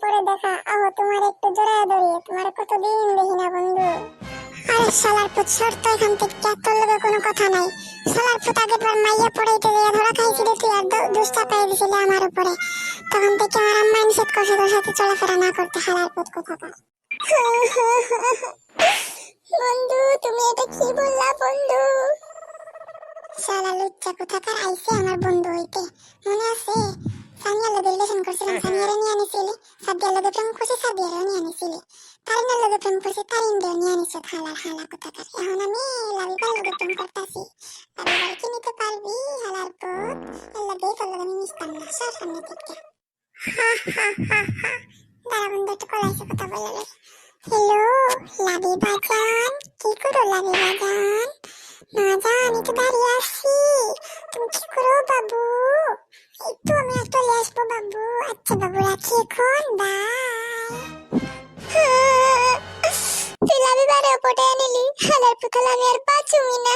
পরে দেখা, আহ তোমার একটু জড়ায় ধরিয়ে, তোমার কতদিন দেখি না বন্ধু। আরে শালার পুত সর তো এখান থেকে, তোর লগে কোনো কথা নাই। শালার পুত আগের বার মাইয়া পড়াইতে গিয়ে ধরা খাইছিলি তুই, আর দুষ চাপাই দিছিলি আমার উপরে। তখন থেকে আমার আম্মা নিষেধ করছে তোর সাথে চলাফেরা না করতে, শালার পুত কোথাকার। বন্ধু তুমি এটা কি বললা বন্ধু? শালা লুচ্চা কোথাকার আইছে আমার বন্ধু হইতে। মনে আছে সানিয়ার লগে রিলেশন করছিলাম, সানিয়ারে নিয়ে আনিছিলি। সাদিয়ার লগে প্রেম করছি, সাদিয়ারও নিয়ে আনিছিলি। তারিনের লগে প্রেম করছি, তারিনকেও নিয়ে আনিছ। হালার হালা কোথাকার। এখন আমি লাবিবার লগে প্রেম করতাছি। লাবিবার কি নিতে পারবি হালার পুত? এর লগেই তোর লগে আমি মিশতাম না, সর সামনে থেকে। দাঁড়া বন্ধু, একটু কলাইছে কথা বলে লই। হ্যালো লাবিবা জান, কি করো লাবিবা জান? না জান, একটু দাঁড়িয়ে আসছি। তুমি কি করো বাবু? এই তো আমি চলে আসবো বাবু। আচ্ছা বাবু রাখি এখন, বাই। তুই লাবিবারে পটে আনিলি, হালার পুতাল আমি আর বাঁচুমি না।